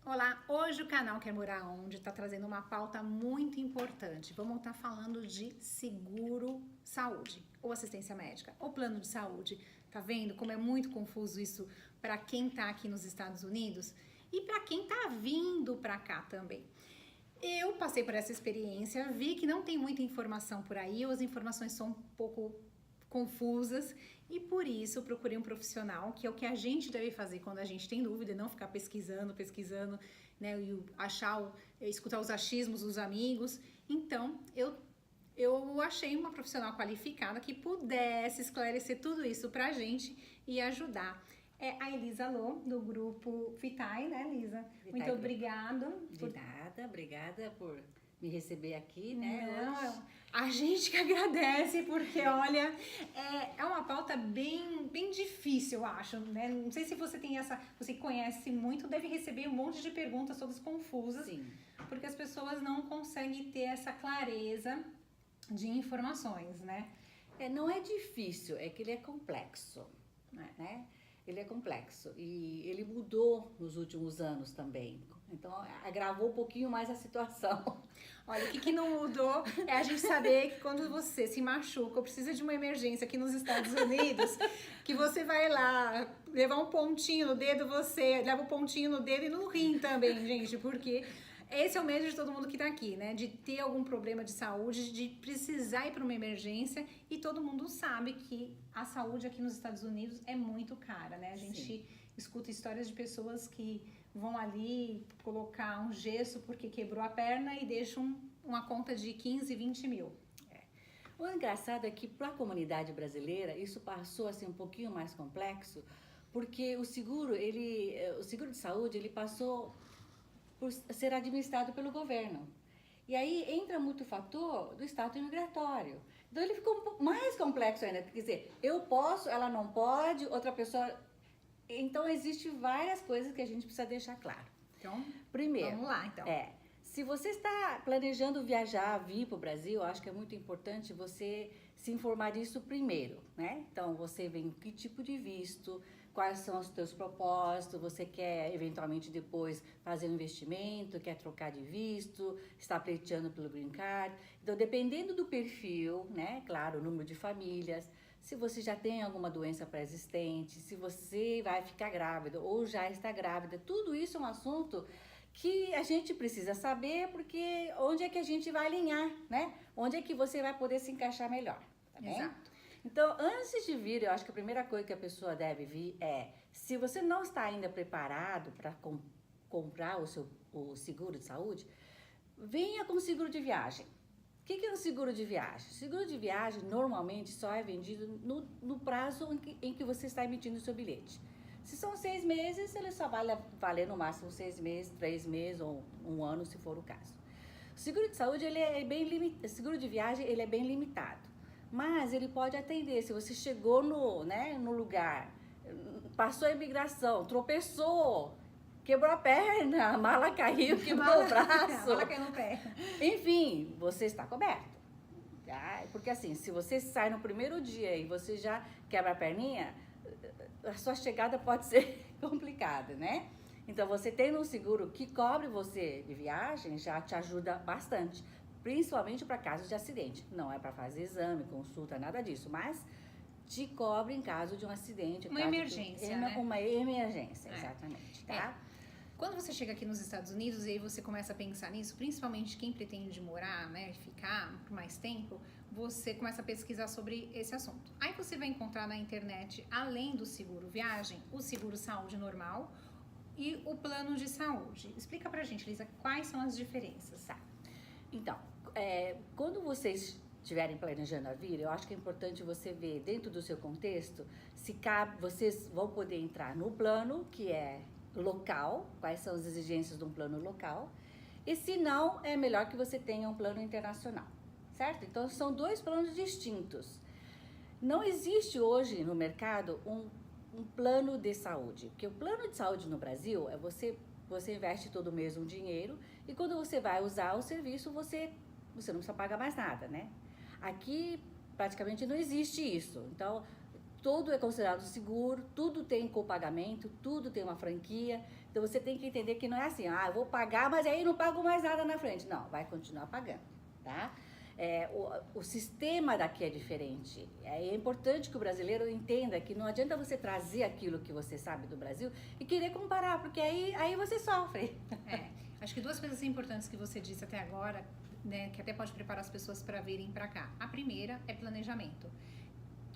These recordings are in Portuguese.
Olá, hoje o canal Quer Morar Onde está trazendo uma pauta muito importante. Vamos estar falando de seguro saúde, ou assistência médica, ou plano de saúde. Tá vendo como é muito confuso isso para quem está aqui nos Estados Unidos e para quem está vindo para cá também. Eu passei por essa experiência, vi que não tem muita informação por aí, ou as informações são um pouco confusas e por isso procurei um profissional, que é o que a gente deve fazer quando a gente tem dúvida, não ficar pesquisando, né, e escutar os achismos dos amigos. Então, eu achei uma profissional qualificada que pudesse esclarecer tudo isso pra gente e ajudar. É a Elisa Lô, do grupo Vitae, né, Elisa? Vitae Muito Group. obrigada. De nada, obrigada por me receber aqui, né, hoje. Não, a gente que agradece, porque olha, é uma pauta bem difícil, eu acho, né? Não sei se você tem você conhece muito, deve receber um monte de perguntas todas confusas, Sim. porque as pessoas não conseguem ter essa clareza de informações, né? Não é difícil, é que ele é complexo, né? Ele é complexo e ele mudou nos últimos anos também. Então, agravou um pouquinho mais a situação. Olha, o que não mudou é a gente saber que quando você se machuca ou precisa de uma emergência aqui nos Estados Unidos, que você vai lá levar um pontinho no dedo, você leva um pontinho no dedo e no rim também, gente, porque esse é o medo de todo mundo que tá aqui, né? De ter algum problema de saúde, de precisar ir para uma emergência e todo mundo sabe que a saúde aqui nos Estados Unidos é muito cara, né? A gente Sim. escuta histórias de pessoas que vão ali colocar um gesso porque quebrou a perna e deixam uma conta de 15, 20 mil. O engraçado é que para a comunidade brasileira isso passou a ser um pouquinho mais complexo, porque o seguro de saúde, ele passou por ser administrado pelo governo. E aí entra muito o fator do status imigratório. Então ele ficou um pouco mais complexo ainda. Quer dizer, eu posso, ela não pode, outra pessoa. Então existem várias coisas que a gente precisa deixar claro. Então, Primeiro, vamos lá, então. se você está planejando viajar, vir para o Brasil, eu acho que é muito importante você se informar disso primeiro, né? Então, você vem com que tipo de visto, quais são os teus propósitos, você quer eventualmente depois fazer um investimento, quer trocar de visto, está pleiteando pelo Green Card. Então, dependendo do perfil, né? Claro, o número de famílias, se você já tem alguma doença pré-existente, se você vai ficar grávida ou já está grávida, tudo isso é um assunto que a gente precisa saber, porque onde é que a gente vai alinhar, né? Onde é que você vai poder se encaixar melhor, tá bem? Exato. Então, antes de vir, eu acho que a primeira coisa que a pessoa deve vir é, se você não está ainda preparado para comprar o seguro de saúde, venha com seguro de viagem. O que é um seguro de viagem? Seguro de viagem normalmente só é vendido no prazo em que você está emitindo o seu bilhete. Se são 6 meses, ele só vai valer no máximo 6 meses, 3 meses ou um ano, se for o caso. O seguro de saúde, ele é bem limitado. Seguro de viagem, ele é bem limitado. Mas ele pode atender, se você chegou no lugar, passou a imigração, tropeçou, quebrou a perna, a mala caiu, quebrou o braço. A mala caiu no pé. Enfim, você está coberto. Tá? Porque assim, se você sai no primeiro dia e você já quebra a perninha, a sua chegada pode ser complicada, né? Então, você tendo um seguro que cobre você de viagem já te ajuda bastante, principalmente para casos de acidente. Não é para fazer exame, consulta, nada disso, mas te cobre em caso de um acidente. Uma emergência, né? Uma emergência, exatamente, tá? Quando você chega aqui nos Estados Unidos e aí você começa a pensar nisso, principalmente quem pretende morar, né, ficar por mais tempo, você começa a pesquisar sobre esse assunto. Aí você vai encontrar na internet, além do seguro viagem, o seguro saúde normal e o plano de saúde. Explica pra gente, Lisa, quais são as diferenças? Tá. Então, quando vocês estiverem planejando a vir, eu acho que é importante você ver dentro do seu contexto se cabe, vocês vão poder entrar no plano que é local, quais são as exigências de um plano local, e se não, é melhor que você tenha um plano internacional, certo? Então, são dois planos distintos. Não existe hoje no mercado um plano de saúde, porque o plano de saúde no Brasil é você investe todo mês um dinheiro e quando você vai usar o serviço, você não precisa pagar mais nada, né? Aqui praticamente não existe isso. Então, tudo é considerado seguro, tudo tem copagamento, tudo tem uma franquia. Então você tem que entender que não é assim, eu vou pagar, mas aí não pago mais nada na frente. Não, vai continuar pagando, tá? O sistema daqui é diferente. É importante que o brasileiro entenda que não adianta você trazer aquilo que você sabe do Brasil e querer comparar, porque aí você sofre. Acho que duas coisas importantes que você disse até agora, né, que até pode preparar as pessoas para virem para cá. A primeira é planejamento.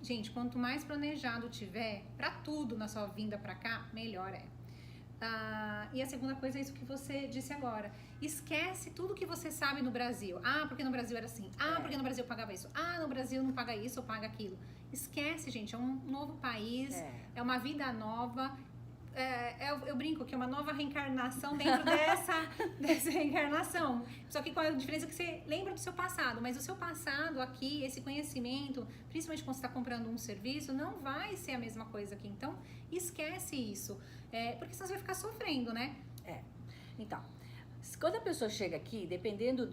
Gente, quanto mais planejado tiver para tudo na sua vinda para cá, melhor é. E a segunda coisa é isso que você disse agora. Esquece tudo que você sabe no Brasil. Porque no Brasil era assim. Porque no Brasil eu pagava isso. No Brasil não paga isso ou paga aquilo. Esquece, gente. É um novo país. É uma vida nova. Eu brinco que é uma nova reencarnação dentro dessa reencarnação. Só que com a diferença que você lembra do seu passado, mas o seu passado aqui, esse conhecimento, principalmente quando você está comprando um serviço, não vai ser a mesma coisa aqui. Então, esquece isso. Porque senão você vai ficar sofrendo, né? Então, quando a pessoa chega aqui, dependendo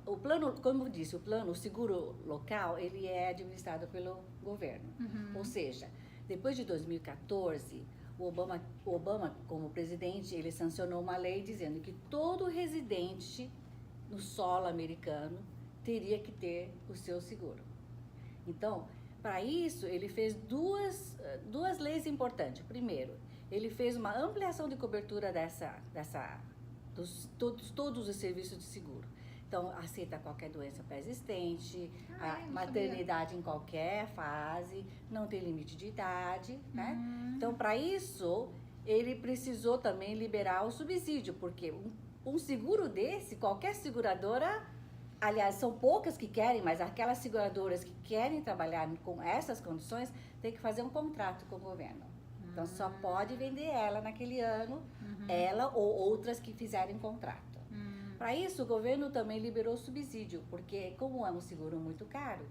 o plano, como eu disse, o seguro local, ele é administrado pelo governo. Ou seja, depois de 2014... O Obama, como presidente, ele sancionou uma lei dizendo que todo residente no solo americano teria que ter o seu seguro. Então, para isso, ele fez duas leis importantes. Primeiro, ele fez uma ampliação de cobertura todos os serviços de seguro. Então, aceita qualquer doença pré-existente, a maternidade em qualquer fase, não tem limite de idade, né? Então, para isso, ele precisou também liberar o subsídio, porque um seguro desse, qualquer seguradora, aliás, são poucas que querem, mas aquelas seguradoras que querem trabalhar com essas condições, tem que fazer um contrato com o governo. Então, só pode vender ela naquele ano, ela ou outras que fizerem contrato. Para isso, o governo também liberou o subsídio, porque como é um seguro muito caro,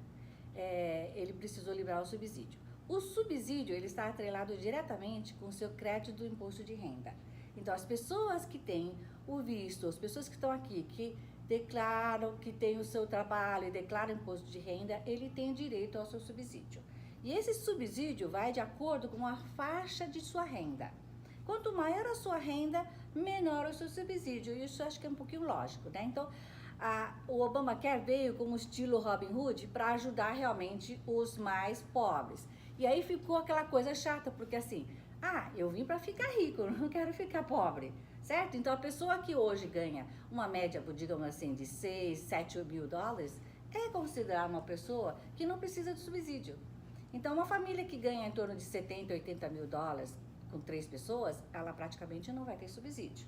ele precisou liberar o subsídio. O subsídio, ele está atrelado diretamente com o seu crédito do imposto de renda. Então, as pessoas que têm o visto, as pessoas que estão aqui, que declaram que têm o seu trabalho e declaram imposto de renda, ele tem direito ao seu subsídio. E esse subsídio vai de acordo com a faixa de sua renda. Quanto maior a sua renda, menor o seu subsídio. Isso eu acho que é um pouquinho lógico, né? Então, o Obamacare veio com o estilo Robin Hood para ajudar realmente os mais pobres. E aí ficou aquela coisa chata, porque assim, eu vim para ficar rico, não quero ficar pobre, certo? Então, a pessoa que hoje ganha uma média, digamos assim, de 6, 7 mil dólares, é considerada uma pessoa que não precisa de subsídio. Então, uma família que ganha em torno de 70, 80 mil dólares, com 3 pessoas, ela praticamente não vai ter subsídio.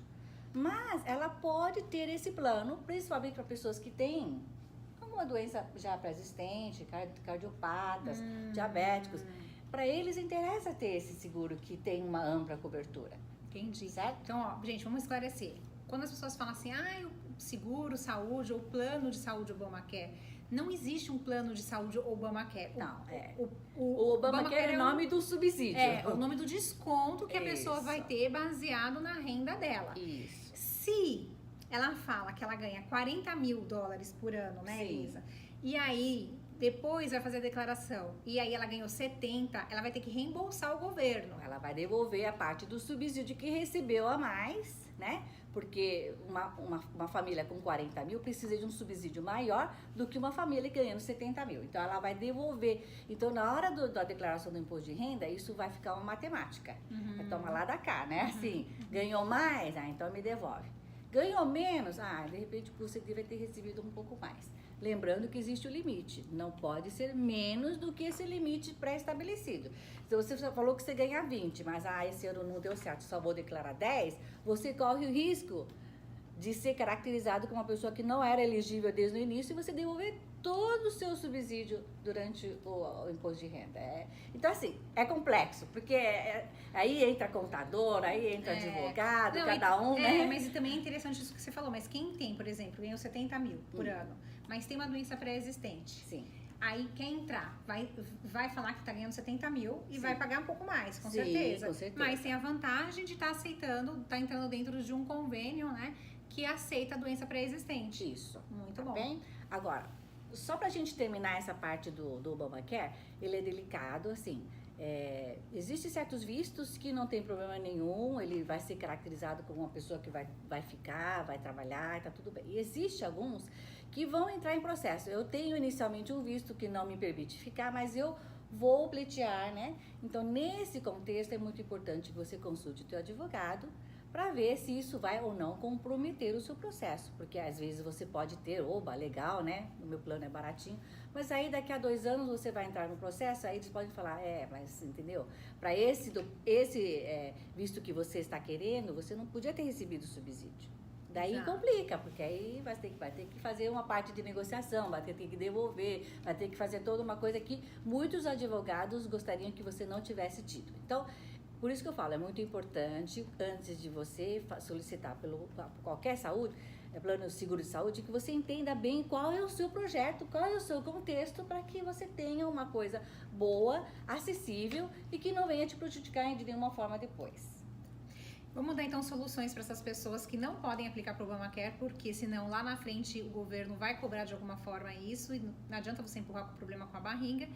Mas ela pode ter esse plano, principalmente para pessoas que têm alguma doença já pré-existente, cardiopatas, diabéticos. Para eles interessa ter esse seguro que tem uma ampla cobertura. Entendi. Certo? Então, gente, vamos esclarecer. Quando as pessoas falam assim, o seguro, saúde ou plano de saúde Obamacare, não existe um plano de saúde Obamacare. O Obamacare é o nome do subsídio. É o nome do desconto que a pessoa vai ter baseado na renda dela. Isso. Se ela fala que ela ganha 40 mil dólares por ano, né, Elisa? E aí, depois vai fazer a declaração, e aí ela ganhou 70, ela vai ter que reembolsar o governo. Ela vai devolver a parte do subsídio que recebeu a mais, né? Porque uma família com 40 mil precisa de um subsídio maior do que uma família ganhando 70 mil. Então, ela vai devolver. Então, na hora da declaração do imposto de renda, isso vai ficar uma matemática. Toma lá da cá, né? Assim, ganhou mais? Então me devolve. Ganhou menos? De repente você deve ter recebido um pouco mais. Lembrando que existe o limite. Não pode ser menos do que esse limite pré-estabelecido. Se você falou que você ganha 20, mas esse ano não deu certo, só vou declarar 10, você corre o risco de ser caracterizado como uma pessoa que não era elegível desde o início e você devolver todo o seu subsídio durante o imposto de renda. Então, assim, é complexo, porque aí entra contador, aí entra advogado, cada um, né? Mas também é interessante isso que você falou, mas quem tem, por exemplo, ganhou 70 mil por ano, mas tem uma doença pré-existente. Sim. Aí quer entrar, vai falar que tá ganhando 70 mil e vai pagar um pouco mais, com Sim, certeza. com certeza. Mas tem a vantagem de estar tá entrando dentro de um convênio, né, que aceita a doença pré-existente. Isso. Muito bom. Bem? Agora, só pra gente terminar essa parte do Obamacare, ele é delicado, assim, Existem certos vistos que não tem problema nenhum, ele vai ser caracterizado como uma pessoa que vai ficar, vai trabalhar, tá tudo bem. E existe alguns que vão entrar em processo. Eu tenho inicialmente um visto que não me permite ficar, mas eu vou pleitear, né? Então, nesse contexto, é muito importante que você consulte o teu advogado para ver se isso vai ou não comprometer o seu processo, porque às vezes você pode ter, oba, legal, né? O meu plano é baratinho, mas aí daqui a 2 anos você vai entrar no processo, aí eles podem falar, mas entendeu? Para esse visto que você está querendo, você não podia ter recebido o subsídio. Daí Exato. Complica, porque aí vai ter que fazer uma parte de negociação, vai ter que devolver, vai ter que fazer toda uma coisa que muitos advogados gostariam que você não tivesse tido. Então, por isso que eu falo, é muito importante, antes de você solicitar qualquer plano seguro de saúde, que você entenda bem qual é o seu projeto, qual é o seu contexto, para que você tenha uma coisa boa, acessível e que não venha te prejudicar de nenhuma forma depois. Vamos dar então soluções para essas pessoas que não podem aplicar para o Obamacare, porque senão lá na frente o governo vai cobrar de alguma forma isso e não adianta você empurrar o problema com a barriga.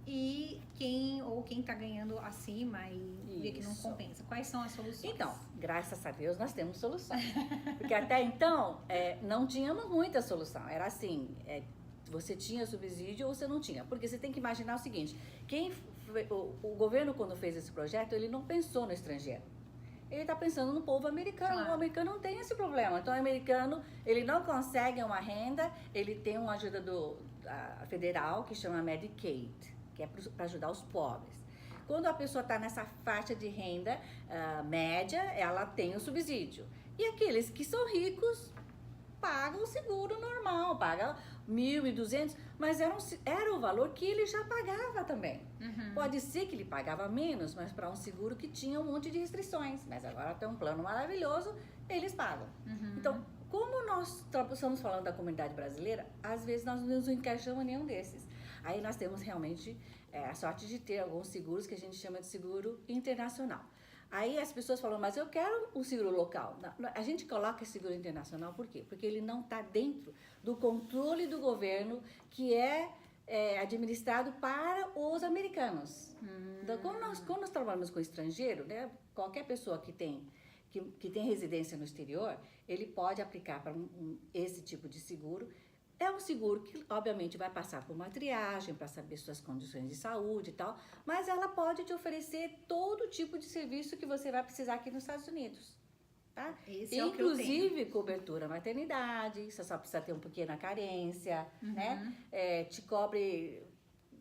E quem está ganhando acima e vê que não compensa. Quais são as soluções? Então, graças a Deus nós temos soluções. Porque até então não tínhamos muita solução. Era assim, você tinha subsídio ou você não tinha. Porque você tem que imaginar o seguinte, o governo quando fez esse projeto, ele não pensou no estrangeiro. Ele está pensando no povo americano. Claro. O americano não tem esse problema. Então, o americano, ele não consegue uma renda, ele tem uma ajuda federal que chama Medicaid, que é para ajudar os pobres. Quando a pessoa está nessa faixa de renda média, ela tem o subsídio. E aqueles que são ricos pagam o seguro normal, pagam 1.200, mas era o valor que ele já pagava também. Uhum. Pode ser que ele pagava menos, mas para um seguro que tinha um monte de restrições. Mas agora tem um plano maravilhoso, eles pagam. Uhum. Então, como nós estamos falando da comunidade brasileira, às vezes nós não nos encaixamos em nenhum desses. Aí nós temos realmente a sorte de ter alguns seguros que a gente chama de seguro internacional. Aí as pessoas falam, mas eu quero um seguro local. A gente coloca esse seguro internacional por quê? Porque ele não está dentro do controle do governo que é administrado para os americanos. Então, quando nós trabalhamos com estrangeiro, né, qualquer pessoa que tem residência no exterior, ele pode aplicar para esse tipo de seguro. É um seguro que, obviamente, vai passar por uma triagem para saber suas condições de saúde e tal, mas ela pode te oferecer todo tipo de serviço que você vai precisar aqui nos Estados Unidos, tá? Inclusive cobertura maternidade, você só precisa ter uma pequena carência, né? Te cobre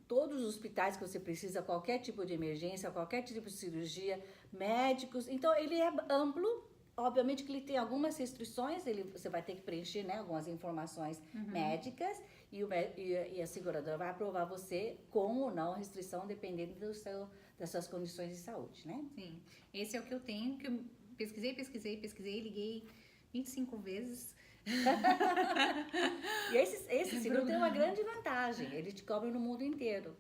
todos os hospitais que você precisa, qualquer tipo de emergência, qualquer tipo de cirurgia, médicos. Então, ele é amplo. Obviamente que ele tem algumas restrições, você vai ter que preencher, né, algumas informações médicas e a seguradora vai aprovar você com ou não restrição, dependendo das suas condições de saúde, né? Sim, esse é o que eu tenho, que eu pesquisei, liguei 25 vezes. E esse seguro tem uma grande vantagem, ele te cobre no mundo inteiro.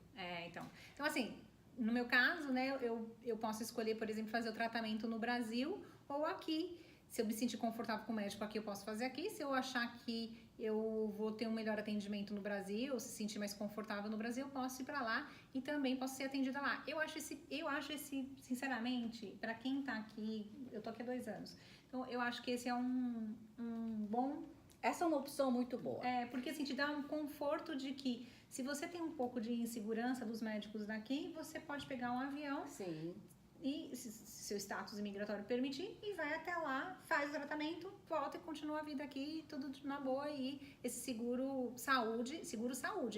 Então assim, no meu caso, né, eu posso escolher, por exemplo, fazer o tratamento no Brasil ou aqui. Se eu me sentir confortável com o médico aqui, eu posso fazer aqui. Se eu achar que eu vou ter um melhor atendimento no Brasil, ou se sentir mais confortável no Brasil, eu posso ir para lá e também posso ser atendida lá. Eu acho esse sinceramente, para quem tá aqui, eu tô aqui há 2 anos. Então, eu acho que esse é um bom... Essa é uma opção muito boa. Porque assim, te dá um conforto de que se você tem um pouco de insegurança dos médicos daqui, você pode pegar um avião. Sim. E se seu status imigratório permitir, e vai até lá, faz o tratamento, volta e continua a vida aqui, tudo na boa. E esse seguro saúde,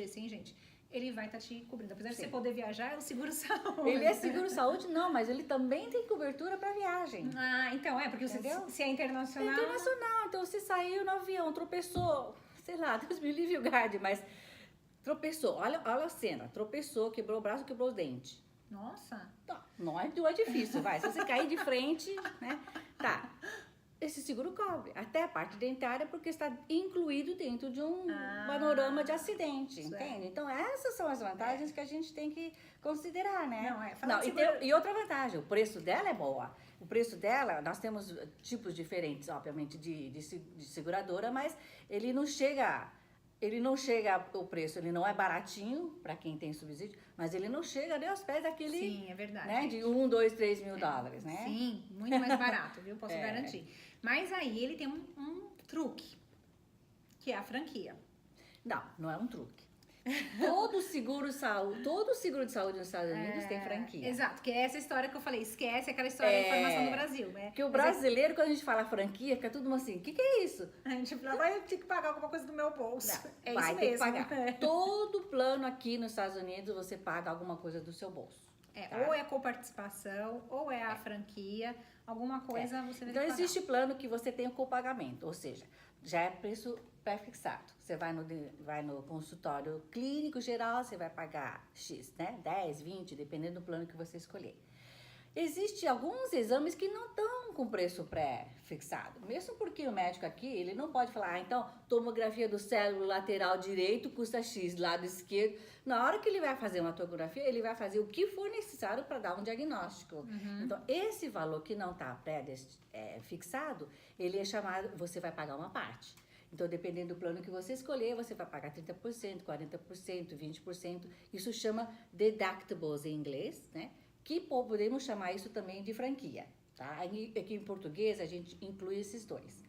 esse, hein, gente? Ele vai estar te cobrindo. Apesar de você poder viajar, é o seguro saúde. Ele é seguro saúde? Não, mas ele também tem cobertura para viagem. Então porque se é internacional... É internacional, então você saiu no avião, tropeçou, sei lá, Deus me livre o guarde, mas tropeçou, olha a cena, tropeçou, quebrou o braço, quebrou o dente. Nossa! Não é difícil, vai. Se você cair de frente, né? Tá. Esse seguro cobre. Até a parte dentária, porque está incluído dentro de um panorama de acidente, entende? Então, essas são as vantagens que a gente tem que considerar, né? E outra vantagem, o preço dela é boa. O preço dela, nós temos tipos diferentes, obviamente, de seguradora, mas ele não chega ele não chega, o preço, ele não é baratinho para quem tem subsídio, mas ele não chega nem aos pés daquele, Sim, é verdade. né, de 1, 2, 3 mil dólares, né? Sim, muito mais barato, viu? Posso garantir. Mas aí ele tem um truque, que é a franquia. Não é um truque. Todo seguro de saúde nos Estados Unidos tem franquia. Exato, que é essa história que eu falei, esquece aquela história da informação do Brasil, né? Que o brasileiro, quando a gente fala franquia, fica tudo assim, o que é isso? A gente fala, vai ter que pagar alguma coisa do meu bolso. Não, vai ter que pagar. Todo plano aqui nos Estados Unidos, você paga alguma coisa do seu bolso. Tá? Ou é coparticipação, ou é a franquia, alguma coisa você vai ter que pagar. Então, existe plano que você tem o copagamento, ou seja, já é preço pré-fixado. Você vai no consultório clínico geral, você vai pagar X, né? 10, 20, dependendo do plano que você escolher. Existem alguns exames que não estão com preço pré-fixado. Mesmo porque o médico aqui, ele não pode falar, então, tomografia do cérebro lateral direito custa X, lado esquerdo. Na hora que ele vai fazer uma tomografia, ele vai fazer o que for necessário para dar um diagnóstico. Então, esse valor que não está pré-fixado, ele é chamado, você vai pagar uma parte. Então, dependendo do plano que você escolher, você vai pagar 30%, 40%, 20%. Isso chama deductibles em inglês, né? Que podemos chamar isso também de franquia, tá? Aqui em português a gente inclui esses dois.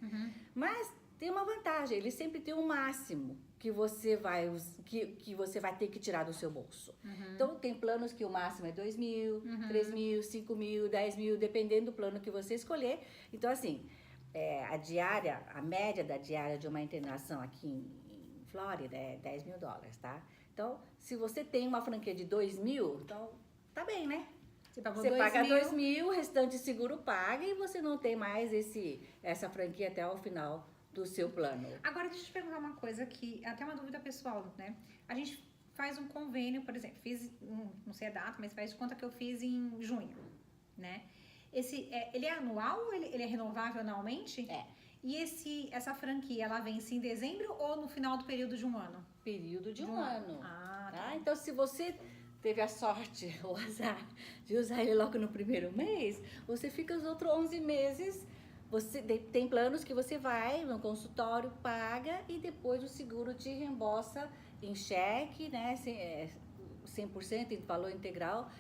Mas tem uma vantagem, ele sempre tem um máximo que você vai ter que tirar do seu bolso. Então tem planos que o máximo é 2 mil, 3 mil, 5 mil, 10 mil, dependendo do plano que você escolher. Então assim, a média da diária de uma internação aqui em Flórida é 10 mil dólares, tá? Então, se você tem uma franquia de 2 mil, então tá bem, né? Você paga 2 mil, o restante seguro paga e você não tem mais essa franquia até o final do seu plano. Agora, deixa eu te perguntar uma coisa que é até uma dúvida pessoal, né? A gente faz um convênio, por exemplo, não sei a data, mas faz de conta que eu fiz em junho, né? Ele é anual ou ele é renovável anualmente? É. E essa franquia, ela vence em dezembro ou no final do período de um ano? Período de um ano. Ah, tá? Então, se você teve a sorte, o azar, de usar ele logo no primeiro mês, você fica os outros 11 meses. Tem planos que você vai no consultório, paga e depois o seguro te reembolsa em cheque, né? 100% em valor integral.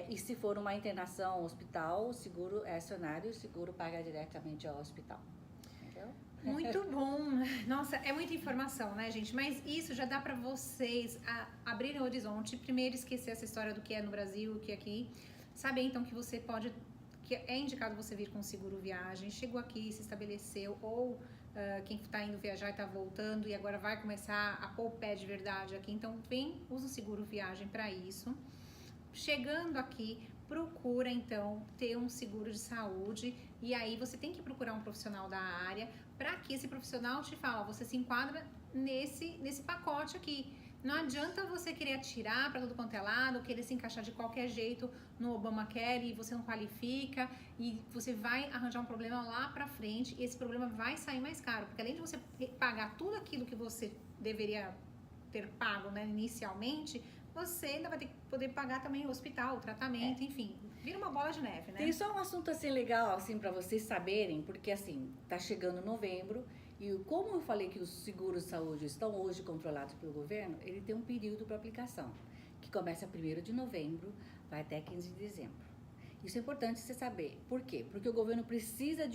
E se for uma internação hospital, o seguro é acionado e o seguro paga diretamente ao hospital. Entendeu? Muito bom. Nossa, é muita informação, né, gente? Mas isso já dá pra vocês abrirem o horizonte. Primeiro, esquecer essa história do que é no Brasil, o que é aqui. Saber, então, que você pode... que é indicado você vir com seguro viagem. Chegou aqui, se estabeleceu, ou quem está indo viajar e está voltando e agora vai começar a pôr o pé de verdade aqui. Então, usa o seguro viagem para isso. Chegando aqui, procura, então, ter um seguro de saúde. E aí, você tem que procurar um profissional da área para que esse profissional te fale, ó, você se enquadra nesse pacote aqui. Não adianta você querer atirar para tudo quanto é lado, querer se encaixar de qualquer jeito no Obamacare e você não qualifica e você vai arranjar um problema lá pra frente e esse problema vai sair mais caro, porque além de você pagar tudo aquilo que você deveria ter pago, né, inicialmente, você ainda vai ter que poder pagar também o hospital, o tratamento, enfim, vira uma bola de neve, né? Tem só um assunto assim legal, assim, para vocês saberem, porque assim, tá chegando novembro. E como eu falei que os seguros de saúde estão hoje controlados pelo governo, ele tem um período para aplicação, que começa 1º de novembro, vai até 15 de dezembro. Isso é importante você saber. Por quê? Porque o governo precisa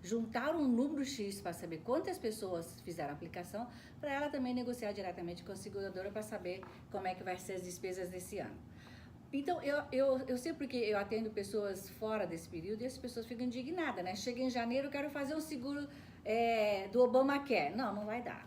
juntar um número X para saber quantas pessoas fizeram a aplicação, para ela também negociar diretamente com a seguradora para saber como é que vai ser as despesas desse ano. Então, eu sei porque eu atendo pessoas fora desse período e as pessoas ficam indignadas, né? Chega em janeiro, eu quero fazer um seguro do Obamacare. Não vai dar.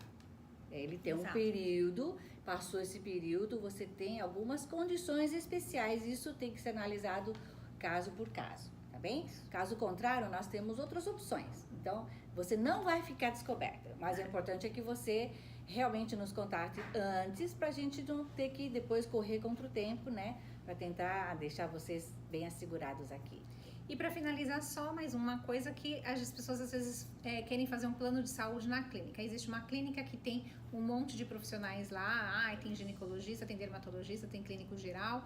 Ele tem um período, passou esse período, você tem algumas condições especiais. Isso tem que ser analisado caso por caso, tá bem? Caso contrário, nós temos outras opções. Então, você não vai ficar descoberta. Mas o importante é que você realmente nos contate antes pra gente não ter que depois correr contra o tempo, né? Para tentar deixar vocês bem assegurados aqui. E para finalizar, só mais uma coisa que as pessoas às vezes querem fazer um plano de saúde na clínica. Existe uma clínica que tem um monte de profissionais lá, tem ginecologista, tem dermatologista, tem clínico geral,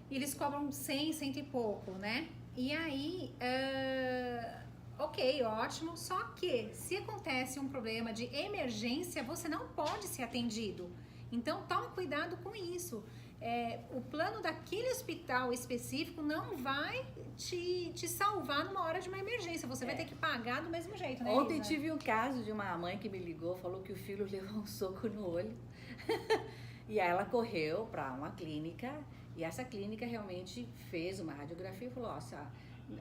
e eles cobram 100 e pouco, né? E aí, Ok, ótimo. Só que se acontece um problema de emergência, você não pode ser atendido. Então, tome cuidado com isso. O plano daquele hospital específico não vai te salvar numa hora de uma emergência. Você vai ter que pagar do mesmo jeito, né, Ontem Elisa? tive um caso de uma mãe que me ligou, falou que o filho levou um soco no olho. E aí ela correu para uma clínica e essa clínica realmente fez uma radiografia e falou, nossa,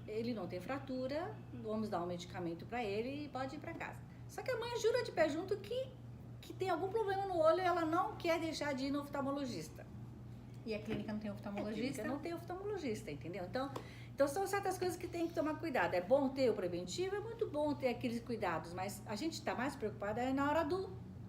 ele não tem fratura, vamos dar um medicamento para ele e pode ir para casa. Só que a mãe jura de pé junto que tem algum problema no olho e ela não quer deixar de ir no oftalmologista. E a clínica não tem A oftalmologista? clínica não tem oftalmologista, entendeu? Então são certas coisas que tem que tomar cuidado. É bom ter o preventivo, é muito bom ter aqueles cuidados, mas a gente está mais preocupada na hora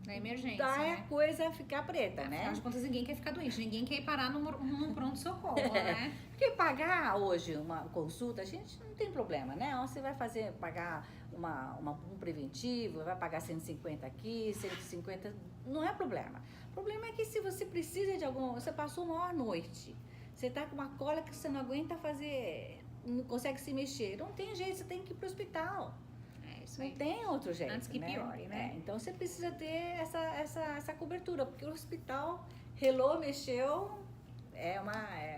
Na emergência, da né? coisa ficar preta, né? Afinal de contas, ninguém quer ficar doente, ninguém quer ir parar num pronto-socorro, né? Porque pagar hoje uma consulta, a gente não tem problema, né? Você vai pagar um preventivo, vai pagar 150 aqui, 150, não é problema. O problema é que se você precisa de você passou uma hora noite, você tá com uma cólica que você não aguenta fazer, não consegue se mexer, não tem jeito, você tem que ir pro hospital. Isso Não aí. tem outro jeito, Antes que né? piore, né? Então você precisa ter essa cobertura, porque o hospital relou, mexeu,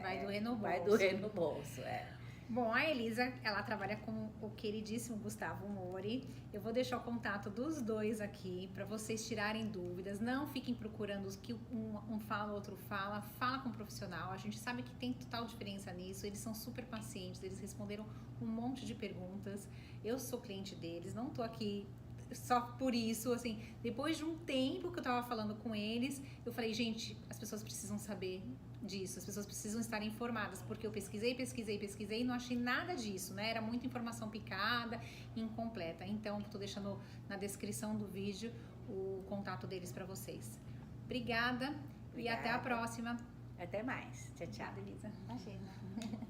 Vai doer no bolso. Vai doer no bolso, Bom, a Elisa, ela trabalha com o queridíssimo Gustavo Mori. Eu vou deixar o contato dos dois aqui para vocês tirarem dúvidas. Não fiquem procurando o que um fala, o outro fala. Fala com um profissional. A gente sabe que tem total diferença nisso. Eles são super pacientes, eles responderam um monte de perguntas. Eu sou cliente deles, não tô aqui só por isso, assim, depois de um tempo que eu tava falando com eles, eu falei, gente, as pessoas precisam saber disso, as pessoas precisam estar informadas, porque eu pesquisei e não achei nada disso, né? Era muita informação picada, incompleta. Então, tô deixando na descrição do vídeo o contato deles para vocês. Obrigada e até a próxima. Até mais. Tchau, tchau. Obrigada, Elisa. Imagina.